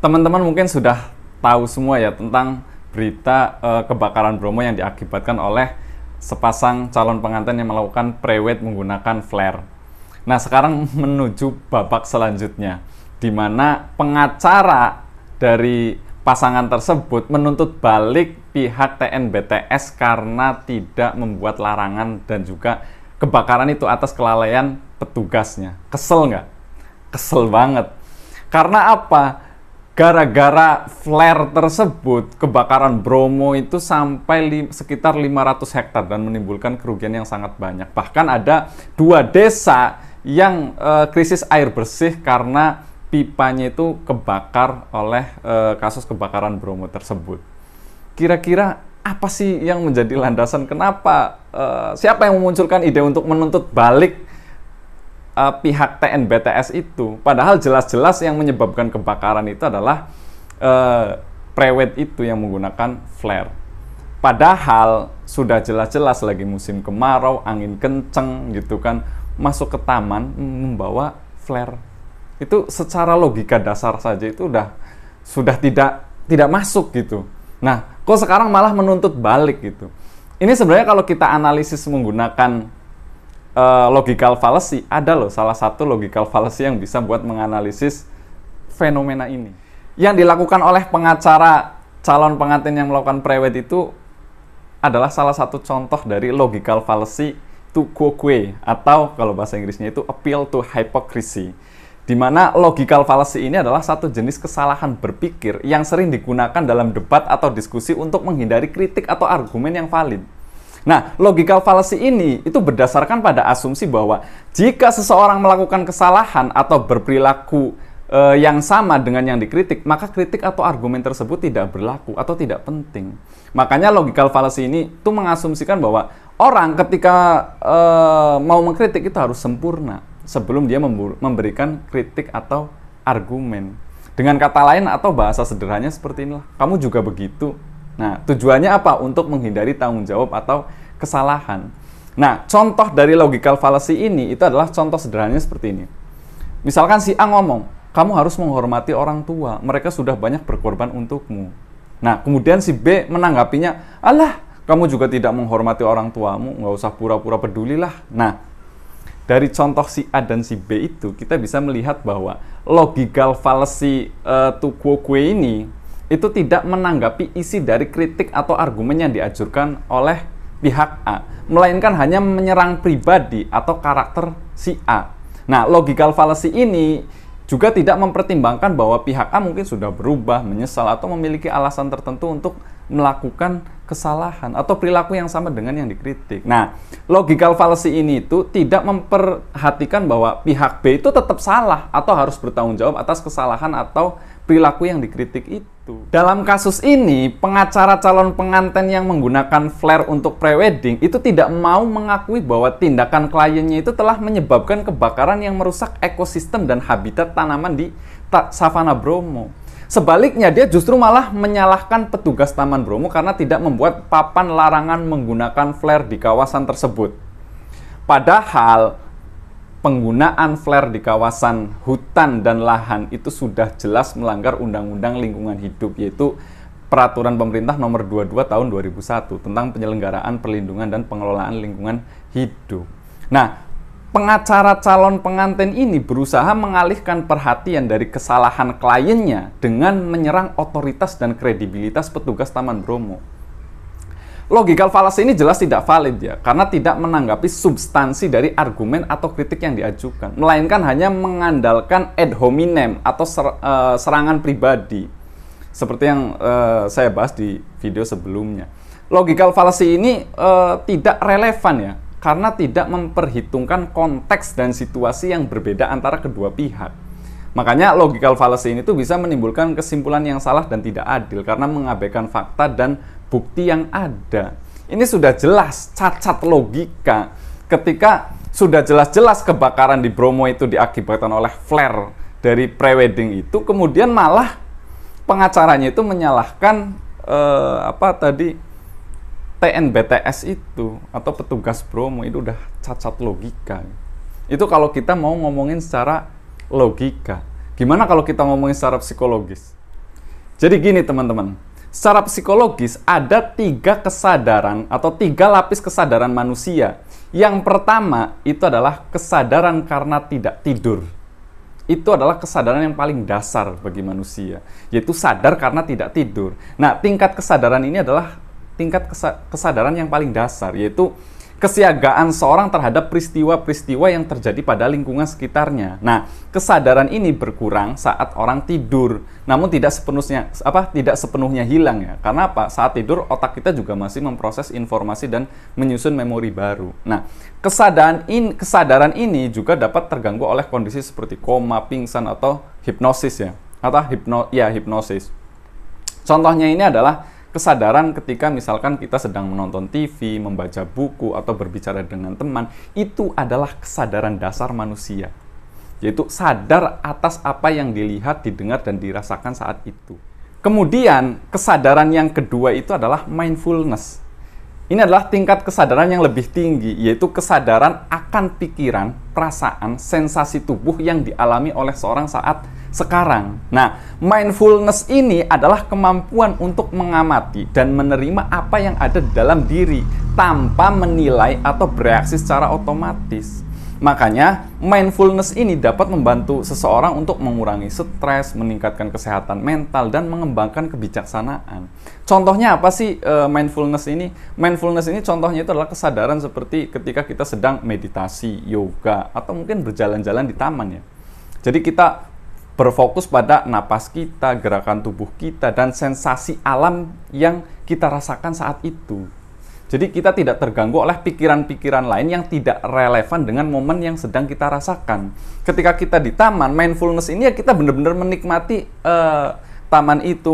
Teman-teman mungkin sudah tahu semua ya tentang berita kebakaran Bromo yang diakibatkan oleh sepasang calon pengantin yang melakukan pre-wed menggunakan flare. Nah, sekarang menuju babak selanjutnya, di mana pengacara dari pasangan tersebut menuntut balik pihak TNBTS karena tidak membuat larangan dan juga kebakaran itu atas kelalaian petugasnya. Kesel nggak? Kesel banget. Karena apa? Gara-gara flare tersebut, kebakaran Bromo itu sampai sekitar 500 hektar dan menimbulkan kerugian yang sangat banyak. Bahkan ada 2 desa yang krisis air bersih karena pipanya itu kebakar oleh kasus kebakaran Bromo tersebut. Kira-kira apa sih yang menjadi landasan kenapa? Siapa yang memunculkan ide untuk menuntut balik pihak TNBTS itu? Padahal jelas-jelas yang menyebabkan kebakaran itu adalah pre-wed itu yang menggunakan flare. Padahal sudah jelas-jelas lagi musim kemarau, angin kenceng gitu kan, masuk ke taman membawa flare. Itu secara logika dasar saja itu sudah tidak masuk gitu. Nah, kok sekarang malah menuntut balik gitu. Ini sebenarnya kalau kita analisis menggunakan logical fallacy, ada loh salah satu logical fallacy yang bisa buat menganalisis fenomena ini. Yang dilakukan oleh pengacara calon pengantin yang melakukan pre-wed itu adalah salah satu contoh dari logical fallacy to quoque, atau kalau bahasa Inggrisnya itu appeal to hypocrisy. Di mana logical fallacy ini adalah satu jenis kesalahan berpikir yang sering digunakan dalam debat atau diskusi untuk menghindari kritik atau argumen yang valid. Nah, logical fallacy ini itu berdasarkan pada asumsi bahwa jika seseorang melakukan kesalahan atau berperilaku yang sama dengan yang dikritik, maka kritik atau argumen tersebut tidak berlaku atau tidak penting. Makanya logical fallacy ini tuh mengasumsikan bahwa orang ketika mau mengkritik itu harus sempurna sebelum dia memberikan kritik atau argumen. Dengan kata lain atau bahasa sederhananya seperti inilah, kamu juga begitu. Nah, tujuannya apa? Untuk menghindari tanggung jawab atau kesalahan. Nah, contoh dari logical fallacy ini itu adalah contoh sederhananya seperti ini. Misalkan si A ngomong, kamu harus menghormati orang tua, mereka sudah banyak berkorban untukmu. Nah, kemudian si B menanggapinya, alah, kamu juga tidak menghormati orang tuamu, nggak usah pura-pura pedulilah. Nah, dari contoh si A dan si B itu, kita bisa melihat bahwa logical fallacy to quoque ini itu tidak menanggapi isi dari kritik atau argumen yang diajukan oleh pihak A, melainkan hanya menyerang pribadi atau karakter si A. Nah, logical fallacy ini juga tidak mempertimbangkan bahwa pihak A mungkin sudah berubah, menyesal, atau memiliki alasan tertentu untuk melakukan kesalahan atau perilaku yang sama dengan yang dikritik. Nah, logical fallacy ini itu tidak memperhatikan bahwa pihak B itu tetap salah atau harus bertanggung jawab atas kesalahan atau perilaku yang dikritik itu. Dalam kasus ini, pengacara calon pengantin yang menggunakan flare untuk pre-wedding itu tidak mau mengakui bahwa tindakan kliennya itu telah menyebabkan kebakaran yang merusak ekosistem dan habitat tanaman di Savana Bromo. Sebaliknya, dia justru malah menyalahkan petugas Taman Bromo karena tidak membuat papan larangan menggunakan flare di kawasan tersebut. Padahal, penggunaan flare di kawasan hutan dan lahan itu sudah jelas melanggar Undang-Undang Lingkungan Hidup, yaitu Peraturan Pemerintah Nomor 22 Tahun 2001 tentang penyelenggaraan perlindungan dan pengelolaan lingkungan hidup. Nah, pengacara calon pengantin ini berusaha mengalihkan perhatian dari kesalahan kliennya dengan menyerang otoritas dan kredibilitas petugas Taman Bromo. Logical fallacy ini jelas tidak valid ya, karena tidak menanggapi substansi dari argumen atau kritik yang diajukan, melainkan hanya mengandalkan ad hominem atau serangan pribadi, seperti yang saya bahas di video sebelumnya. Logical fallacy ini tidak relevan ya, karena tidak memperhitungkan konteks dan situasi yang berbeda antara kedua pihak. Makanya logical fallacy ini tuh bisa menimbulkan kesimpulan yang salah dan tidak adil karena mengabaikan fakta dan bukti yang ada. Ini sudah jelas cacat logika ketika sudah jelas-jelas kebakaran di Bromo itu diakibatkan oleh flare dari pre-wedding itu, kemudian malah pengacaranya itu menyalahkan TNBTS itu atau petugas Bromo. Itu udah cacat logika. Itu kalau kita mau ngomongin secara logika. Gimana kalau kita ngomongin secara psikologis? Jadi gini teman-teman, secara psikologis ada 3 kesadaran atau 3 lapis kesadaran manusia. Yang pertama itu adalah kesadaran karena tidak tidur. Itu adalah kesadaran yang paling dasar bagi manusia, yaitu sadar karena tidak tidur. Nah, tingkat kesadaran ini adalah tingkat kesadaran yang paling dasar, yaitu kesiagaan seorang terhadap peristiwa-peristiwa yang terjadi pada lingkungan sekitarnya. Nah, kesadaran ini berkurang saat orang tidur, namun tidak sepenuhnya hilang ya. Karena apa? Saat tidur otak kita juga masih memproses informasi dan menyusun memori baru. Nah, kesadaran ini juga dapat terganggu oleh kondisi seperti koma, pingsan atau hipnosis ya. Atau hipnosis. Contohnya ini adalah kesadaran ketika misalkan kita sedang menonton TV, membaca buku, atau berbicara dengan teman. Itu adalah kesadaran dasar manusia, yaitu sadar atas apa yang dilihat, didengar, dan dirasakan saat itu. Kemudian, kesadaran yang kedua itu adalah mindfulness. Ini adalah tingkat kesadaran yang lebih tinggi, yaitu kesadaran akan pikiran, perasaan, sensasi tubuh yang dialami oleh seorang saat sekarang. Nah, mindfulness ini adalah kemampuan untuk mengamati dan menerima apa yang ada di dalam diri tanpa menilai atau bereaksi secara otomatis. Makanya, mindfulness ini dapat membantu seseorang untuk mengurangi stres, meningkatkan kesehatan mental, dan mengembangkan kebijaksanaan. Contohnya apa sih mindfulness ini? Mindfulness ini contohnya itu adalah kesadaran seperti ketika kita sedang meditasi, yoga, atau mungkin berjalan-jalan di taman ya. Jadi kita berfokus pada napas kita, gerakan tubuh kita, dan sensasi alam yang kita rasakan saat itu. Jadi kita tidak terganggu oleh pikiran-pikiran lain yang tidak relevan dengan momen yang sedang kita rasakan. Ketika kita di taman, mindfulness ini ya kita benar-benar menikmati taman itu,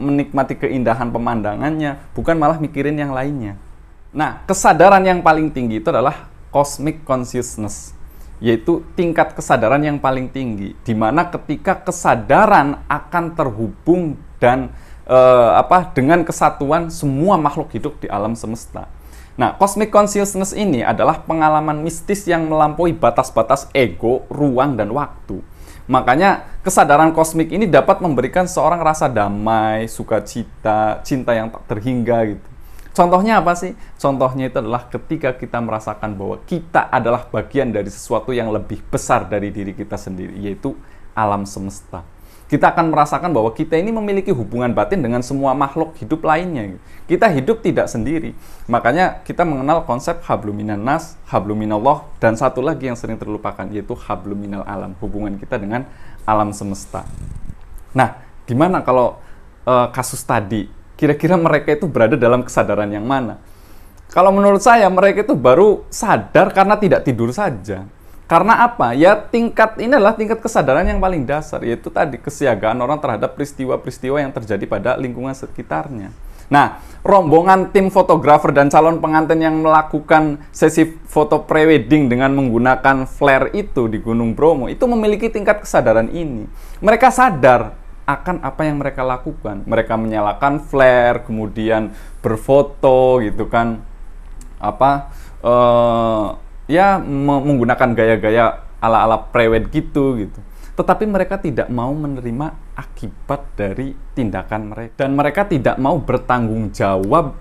menikmati keindahan pemandangannya, bukan malah mikirin yang lainnya. Nah, kesadaran yang paling tinggi itu adalah cosmic consciousness, yaitu tingkat kesadaran yang paling tinggi, di mana ketika kesadaran akan terhubung dan dengan kesatuan semua makhluk hidup di alam semesta. Nah, cosmic consciousness ini adalah pengalaman mistis yang melampaui batas-batas ego, ruang, dan waktu. Makanya kesadaran kosmik ini dapat memberikan seorang rasa damai, sukacita, cinta yang tak terhingga gitu. Contohnya apa sih? Contohnya itu adalah ketika kita merasakan bahwa kita adalah bagian dari sesuatu yang lebih besar dari diri kita sendiri, yaitu alam semesta. Kita akan merasakan bahwa kita ini memiliki hubungan batin dengan semua makhluk hidup lainnya. Kita hidup tidak sendiri. Makanya kita mengenal konsep hablum minan nas, hablum minallah, dan satu lagi yang sering terlupakan, yaitu hablum minal alam, hubungan kita dengan alam semesta. Nah, gimana kalau kasus tadi? Kira-kira mereka itu berada dalam kesadaran yang mana? Kalau menurut saya, mereka itu baru sadar karena tidak tidur saja. Karena apa? Ya ini adalah tingkat kesadaran yang paling dasar, yaitu tadi kesiagaan orang terhadap peristiwa-peristiwa yang terjadi pada lingkungan sekitarnya. Nah, rombongan tim fotografer dan calon pengantin yang melakukan sesi foto prewedding dengan menggunakan flare itu di Gunung Bromo, itu memiliki tingkat kesadaran ini. Mereka sadar akan apa yang mereka lakukan. Mereka menyalakan flare, kemudian berfoto gitu kan. Menggunakan gaya-gaya ala-ala prewed gitu. Tetapi mereka tidak mau menerima akibat dari tindakan mereka. Dan mereka tidak mau bertanggung jawab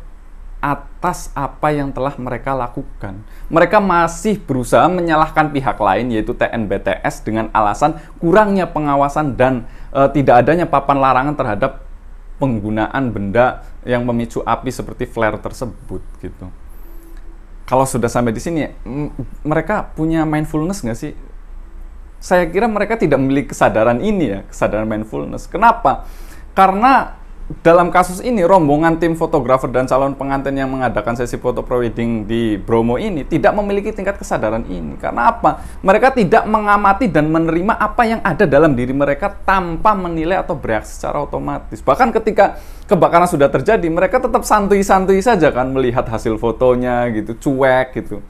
atas apa yang telah mereka lakukan. Mereka masih berusaha menyalahkan pihak lain, yaitu TNBTS, dengan alasan kurangnya pengawasan dan tidak adanya papan larangan terhadap penggunaan benda yang memicu api seperti flare tersebut gitu. Kalau sudah sampai di sini, mereka punya mindfulness nggak sih? Saya kira mereka tidak memiliki kesadaran ini ya, kesadaran mindfulness. Kenapa? Karena dalam kasus ini, rombongan tim fotografer dan calon pengantin yang mengadakan sesi foto prewedding di Bromo ini tidak memiliki tingkat kesadaran ini. Karena apa? Mereka tidak mengamati dan menerima apa yang ada dalam diri mereka tanpa menilai atau bereaksi secara otomatis. Bahkan ketika kebakaran sudah terjadi, mereka tetap santuy-santuy saja kan melihat hasil fotonya gitu, cuek gitu.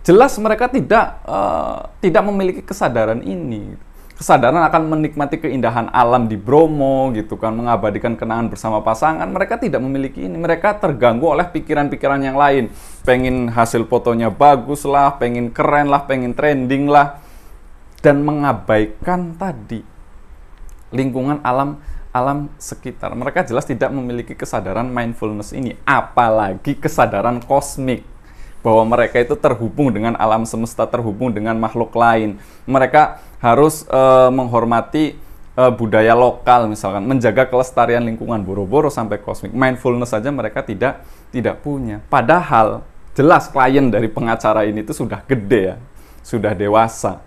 Jelas mereka tidak memiliki kesadaran ini. Kesadaran akan menikmati keindahan alam di Bromo gitu kan, mengabadikan kenangan bersama pasangan. Mereka tidak memiliki ini. Mereka terganggu oleh pikiran-pikiran yang lain. Pengen hasil fotonya bagus lah, pengen keren lah, pengen trending lah, dan mengabaikan tadi lingkungan alam alam sekitar. Mereka jelas tidak memiliki kesadaran mindfulness ini, apalagi kesadaran kosmik, bahwa mereka itu terhubung dengan alam semesta, terhubung dengan makhluk lain. Mereka harus menghormati budaya lokal, misalkan menjaga kelestarian lingkungan, boro-boro sampai kosmik. Mindfulness saja mereka tidak punya. Padahal jelas klien dari pengacara ini itu sudah gede ya, sudah dewasa,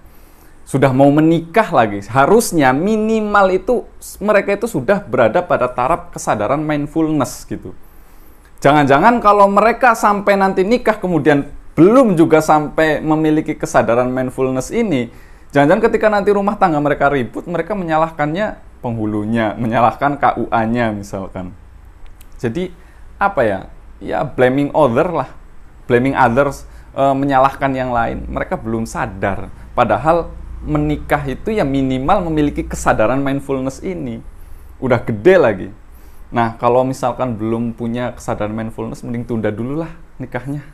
sudah mau menikah lagi. Harusnya minimal itu mereka itu sudah berada pada taraf kesadaran mindfulness gitu. Jangan-jangan kalau mereka sampai nanti nikah kemudian belum juga sampai memiliki kesadaran mindfulness ini, jangan-jangan ketika nanti rumah tangga mereka ribut, mereka menyalahkannya penghulunya, menyalahkan KUA-nya misalkan. Jadi apa ya? Ya blaming other lah, blaming others, menyalahkan yang lain. Mereka belum sadar. Padahal menikah itu ya minimal memiliki kesadaran mindfulness ini. Udah gede lagi. Nah, kalau misalkan belum punya kesadaran mindfulness, mending tunda dulu lah nikahnya.